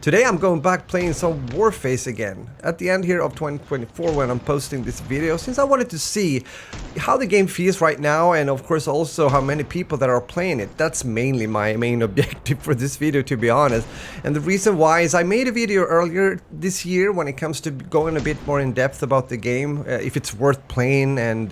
Today I'm going back playing some Warface again at the end here of 2024 when I'm posting this video, since I wanted to see how the game feels right now, and of course also how many people that are playing it. That's mainly my main objective for this video, to be honest. And the reason why is I made a video earlier this year when it comes to going a bit more in depth about the game, if it's worth playing and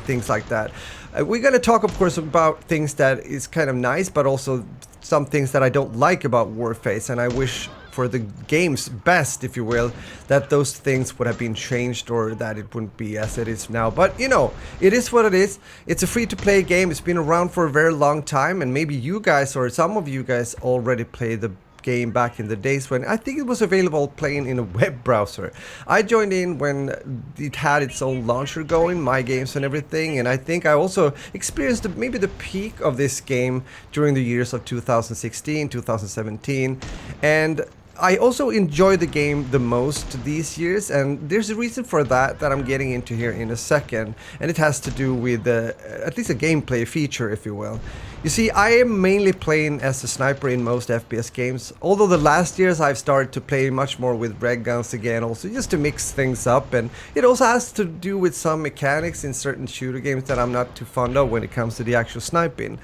things like that. We're going to talk, of course, about things that is kind of nice, but also some things that I don't like about Warface, and I wish for the game's best, if you will, that those things would have been changed or that it wouldn't be as it is now. But you know, it is what it is. It's a free-to-play game. It's been around for a very long time, and maybe you guys or some of you guys already played the game back in the days when I think it was available playing in a web browser. I joined in when it had its own launcher going, my games and everything, and I think I also experienced maybe the peak of this game during the years of 2016, 2017, and I also enjoy the game the most these years, and there's a reason for that I'm getting into here in a second, and it has to do with at least a gameplay feature, if you will. You see, I am mainly playing as a sniper in most FPS games, although the last years I've started to play much more with red guns again, also just to mix things up, and it also has to do with some mechanics in certain shooter games that I'm not too fond of when it comes to the actual sniping.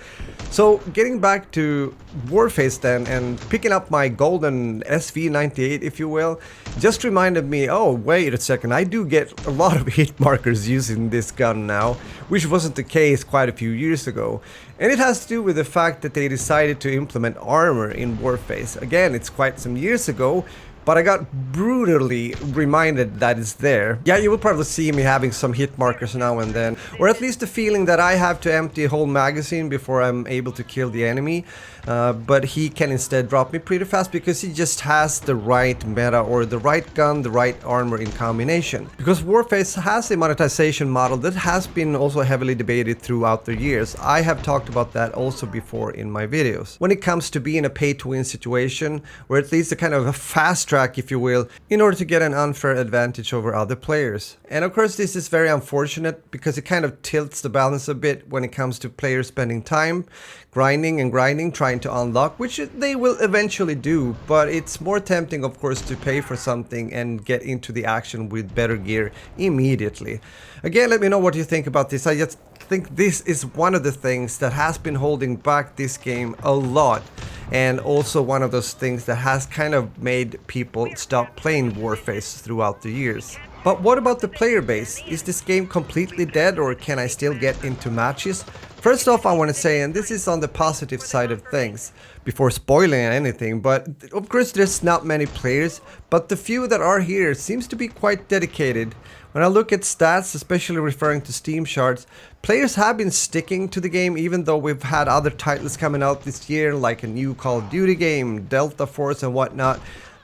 So getting back to Warface then, and picking up my golden SV98, if you will, just reminded me, oh wait a second, I do get a lot of hit markers using this gun now, which wasn't the case quite a few years ago. And it has to do with the fact that they decided to implement armor in Warface. Again, it's quite some years ago, but I got brutally reminded that it's there. Yeah, you will probably see me having some hit markers now and then, or at least the feeling that I have to empty a whole magazine before I'm able to kill the enemy. But he can instead drop me pretty fast because he just has the right meta, or the right gun, the right armor in combination. Because Warface has a monetization model that has been also heavily debated throughout the years. I have talked about that also before in my videos. When it comes to being a pay-to-win situation, or at least a kind of a fast track, if you will, in order to get an unfair advantage over other players. And of course this is very unfortunate because it kind of tilts the balance a bit when it comes to players spending time grinding, trying to unlock, which they will eventually do, but it's more tempting, of course, to pay for something and get into the action with better gear immediately. Again, let me know what you think about this. I just think this is one of the things that has been holding back this game a lot, and also one of those things that has kind of made people stop playing Warface throughout the years. But what about the player base? Is this game completely dead, or can I still get into matches? First off, I want to say, and this is on the positive side of things, before spoiling anything, but of course there's not many players, but the few that are here seems to be quite dedicated. When I look at stats, especially referring to Steam charts, players have been sticking to the game even though we've had other titles coming out this year, like a new Call of Duty game, Delta Force and whatnot,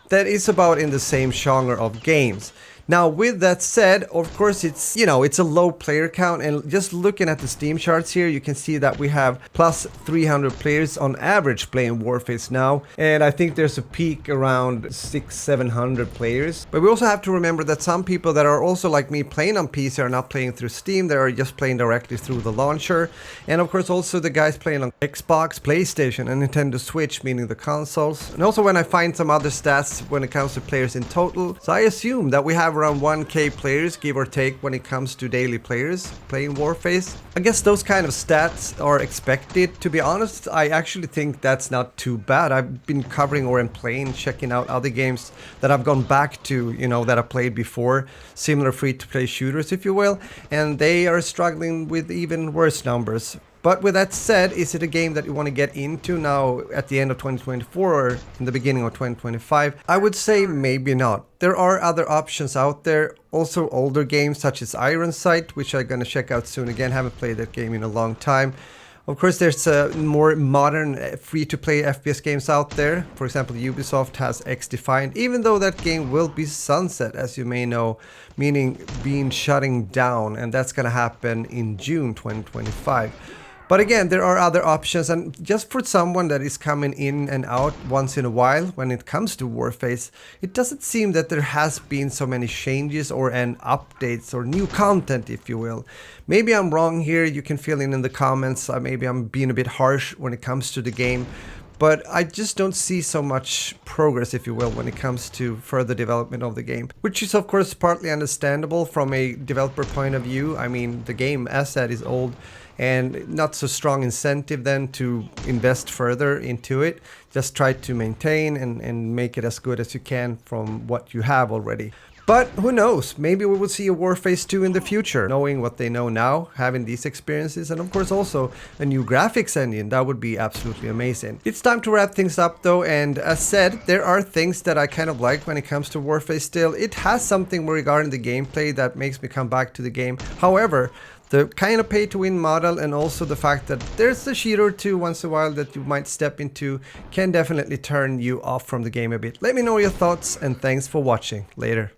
that is about in the same genre of games. Now, with that said, of course, it's, you know, it's a low player count, and just looking at the Steam charts here, you can see that we have plus 300 players on average playing Warface now, and I think there's a peak around 600-700 players. But we also have to remember that some people that are also like me playing on PC are not playing through Steam, they are just playing directly through the launcher, and of course also the guys playing on Xbox, PlayStation and Nintendo Switch, meaning the consoles. And also when I find some other stats when it comes to players in total, so I assume that we have around 1k players, give or take, when it comes to daily players playing Warface. I guess those kind of stats are expected. To be honest, I actually think that's not too bad. I've been covering or playing, checking out other games that I've gone back to, you know, that I played before, similar free-to-play shooters, if you will, and they are struggling with even worse numbers. But with that said, is it a game that you want to get into now at the end of 2024 or in the beginning of 2025? I would say maybe not. There are other options out there, also older games such as Iron Sight, which I'm going to check out soon again. Haven't played that game in a long time. Of course, there's more modern free-to-play FPS games out there. For example, Ubisoft has X-Defiant, even though that game will be sunset, as you may know, meaning being shutting down, and that's going to happen in June 2025. But again, there are other options, and just for someone that is coming in and out once in a while when it comes to Warface, it doesn't seem that there has been so many changes or updates or new content, if you will. Maybe I'm wrong here, you can fill in the comments, maybe I'm being a bit harsh when it comes to the game. but I just don't see so much progress, if you will, when it comes to further development of the game, which is of course partly understandable from a developer point of view. I mean, the game as said is old and not so strong incentive then to invest further into it. Just try to maintain and make it as good as you can from what you have already. But who knows, maybe we will see a Warface 2 in the future, knowing what they know now, having these experiences, and of course also a new graphics engine. That would be absolutely amazing. It's time to wrap things up though, and as said, there are things that I kind of like when it comes to Warface still. It has something regarding the gameplay that makes me come back to the game. However, the kind of pay-to-win model and also the fact that there's a cheat or two once in a while that you might step into can definitely turn you off from the game a bit. Let me know your thoughts, and thanks for watching. Later.